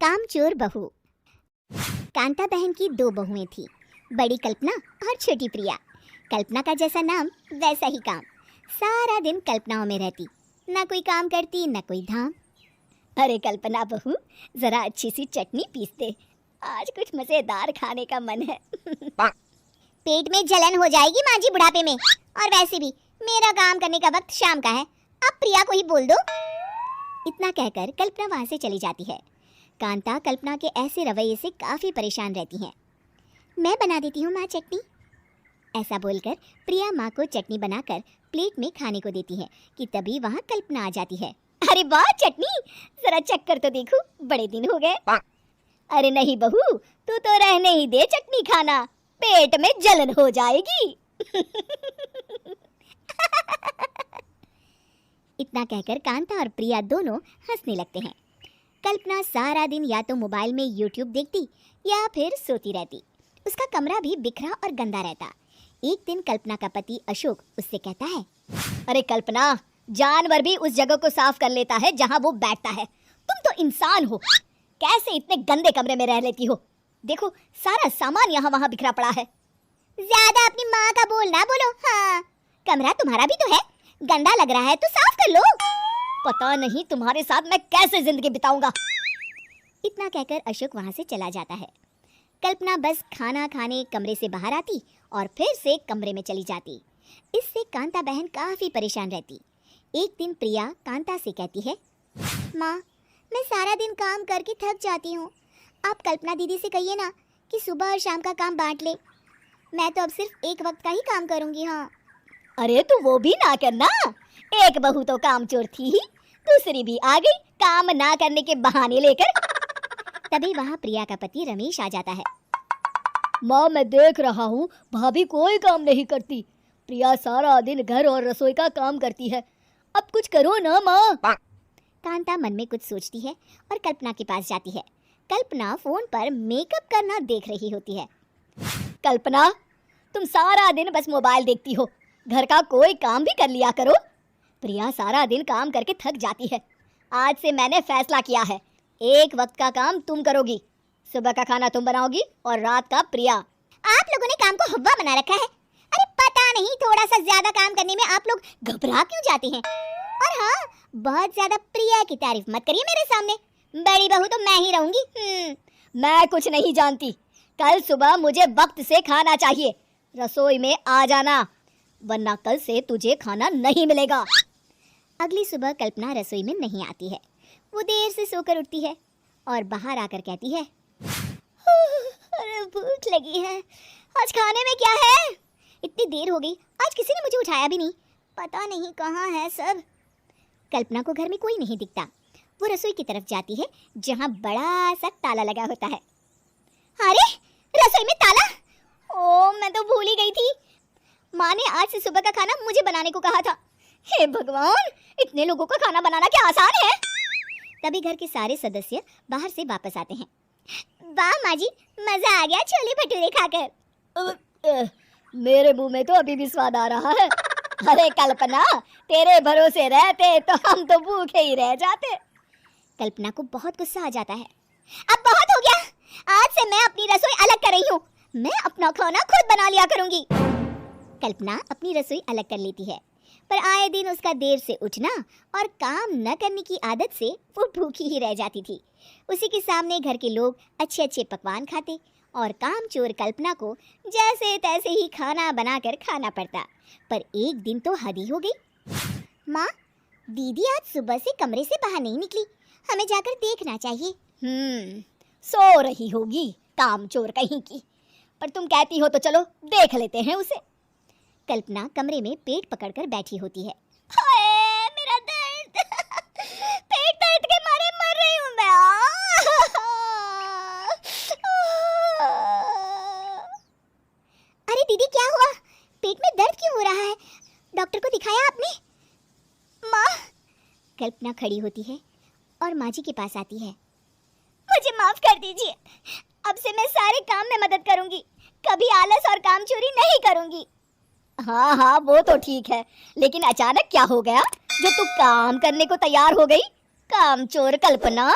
कामचोर बहू। कांता बहन की दो बहुएं थी, बड़ी कल्पना और छोटी प्रिया। कल्पना का जैसा नाम वैसा ही काम। सारा दिन कल्पनाओं में रहती, ना कोई काम करती ना कोई धाम। अरे कल्पना बहू, जरा अच्छी सी चटनी पीस दे, आज कुछ मजेदार खाने का मन है। पेट में जलन हो जाएगी माँ जी बुढ़ापे में, और वैसे भी मेरा काम करने का वक्त शाम का है, अब प्रिया को ही बोल दो। इतना कहकर कल्पना वहां से चली जाती है। कांता कल्पना के ऐसे रवैये से काफी परेशान रहती है। मैं बना देती हूँ माँ चटनी, ऐसा बोलकर प्रिया माँ को चटनी बनाकर प्लेट में खाने को देती है कि तभी वहाँ कल्पना आ जाती है। अरे वाह चटनी, जरा चख कर तो देखो, बड़े दिन हो गए। अरे नहीं बहू, तू तो रहने ही दे चटनी खाना, पेट में जलन हो जाएगी। इतना कहकर कांता और प्रिया दोनों हंसने लगते हैं। कल्पना सारा दिन या तो मोबाइल में यूट्यूब देखती या फिर सोती रहती। उसका कमरा भी बिखरा और गंदा रहता। एक दिन कल्पना का पति अशोक उससे कहता है, अरे कल्पना, जानवर भी उस जगह को साफ कर लेता है जहां वो बैठता है, तुम तो इंसान हो, कैसे इतने गंदे कमरे में रह लेती हो? देखो सारा सामान यहाँ वहाँ बिखरा पड़ा है। ज्यादा अपनी माँ का बोल ना बोलो। हाँ, कमरा तुम्हारा भी तो है, गंदा लग रहा है तो साफ कर लो। पता नहीं तुम्हारे साथ मैं कैसे जिंदगी बिताऊंगा। इतना कहकर अशोक वहां से चला जाता है। कल्पना बस खाना खाने कमरे से बाहर आती और फिर से कमरे में चली जाती। इससे कांता बहन काफी परेशान रहती। एक दिन प्रिया कांता से कहती है, माँ, मैं सारा दिन काम करके थक जाती हूँ, आप कल्पना दीदी से कहिए ना कि सुबह और शाम का काम बांट ले, मैं तो अब सिर्फ एक वक्त का ही काम करूँगी। हाँ। अरे तू वो भी ना करना, एक बहू तो कामचोर थी ही, दूसरी भी आ गई काम ना करने के बहाने लेकर। तभी वहाँ प्रिया का पति रमेश आ जाता है। माँ, मैं देख रहा हूँ भाभी कोई काम नहीं करती, प्रिया सारा दिन घर और रसोई का काम करती है, अब कुछ करो ना माँ। कांता मन में कुछ सोचती है और कल्पना के पास जाती है। कल्पना फोन पर मेकअप करना देख रही होती है। कल्पना, तुम सारा दिन बस मोबाइल देखती हो, घर का कोई काम भी कर लिया करो। प्रिया सारा दिन काम करके थक जाती है, आज से मैंने फैसला किया है, एक वक्त का काम तुम करोगी, सुबह का खाना तुम बनाओगी और रात का प्रिया। आप लोगों ने काम को हवा बना रखा है। अरे पता नहीं थोड़ा सा ज्यादा काम करने में आप लोग घबरा क्यों जाते हैं। और हाँ, बहुत ज्यादा प्रिया की तारीफ मत करिए मेरे सामने, बड़ी बहू तो मैं ही रहूंगी। मैं कुछ नहीं जानती, कल सुबह मुझे वक्त से खाना चाहिए, रसोई में आ जाना, वरना कल से तुझे खाना नहीं मिलेगा। अगली सुबह कल्पना रसोई में नहीं आती है। वो देर से सोकर उठती है और बाहर आकर कहती है, अरे भूख लगी है, आज खाने में क्या है? इतनी देर हो गई, आज किसी ने मुझे उठाया भी नहीं, पता नहीं कहाँ है सब। कल्पना को घर में कोई नहीं दिखता। वो रसोई की तरफ जाती है जहाँ बड़ा सा ताला लगा होता है। अरे रसोई में ताला! ओ, मैं तो भूल ही गई थी। माँ ने आज से सुबह का खाना मुझे बनाने को कहा था। हे भगवान, इतने लोगों का खाना बनाना क्या आसान है? तभी घर के सारे सदस्य बाहर से वापस आते हैं। वाह माँ जी, मजा आ गया छोले भटूरे खाकर। मेरे मुंह में तो अभी भी स्वाद आ रहा है। अरे कल्पना, तेरे भरोसे रहते तो हम तो भूखे ही रह जाते। कल्पना को बहुत गुस्सा आ जाता है। अब बहुत हो गया, आज से मैं अपनी रसोई अलग कर रही हूँ, मैं अपना खाना खुद बना लिया करूंगी। कल्पना अपनी रसोई अलग कर लेती है, पर आए दिन उसका देर से उठना और काम न करने की आदत से वो भूखी ही रह जाती थी। उसी के सामने घर के लोग अच्छे अच्छे पकवान खाते और कामचोर कल्पना को जैसे तैसे ही खाना बनाकर खाना पड़ता। पर एक दिन तो हद ही हो गई। माँ, दीदी आज सुबह से कमरे से बाहर नहीं निकली, हमें जाकर देखना चाहिए। सो रही होगी कामचोर कहीं की, पर तुम कहती हो तो चलो देख लेते हैं उसे। कल्पना कमरे में पेट पकड़कर बैठी होती है। हाय मेरा दर्द, पेट दर्द के मारे मर रही हूँ मैं। अरे दीदी क्या हुआ, पेट में दर्द क्यों हो रहा है? डॉक्टर को दिखाया आपने? माँ! कल्पना खड़ी होती है और माँ जी के पास आती है। मुझे माफ कर दीजिए, अब से मैं सारे काम में मदद करूंगी, कभी आलस और काम चोरी नहीं करूंगी। हाँ हाँ, वो तो ठीक है, लेकिन अचानक क्या हो गया जो तू काम करने को तैयार हो गई? कामचोर कल्पना।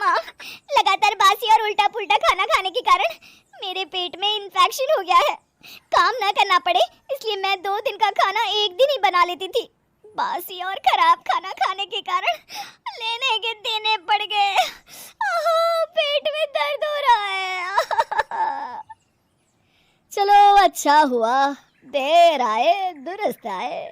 हाँ, लगातार बासी और उल्टा पुल्टा खाना खाने के कारण मेरे पेट में इन्फेक्शन हो गया है। काम ना करना पड़े इसलिए मैं 2 दिन का खाना एक दिन ही बना लेती थी। बासी और खराब खाना खाने के कारण लेने के देने पड़ गए। पेट में दर्द हो रहा है। चलो अच्छा हुआ, देर आए दुरुस्त आए।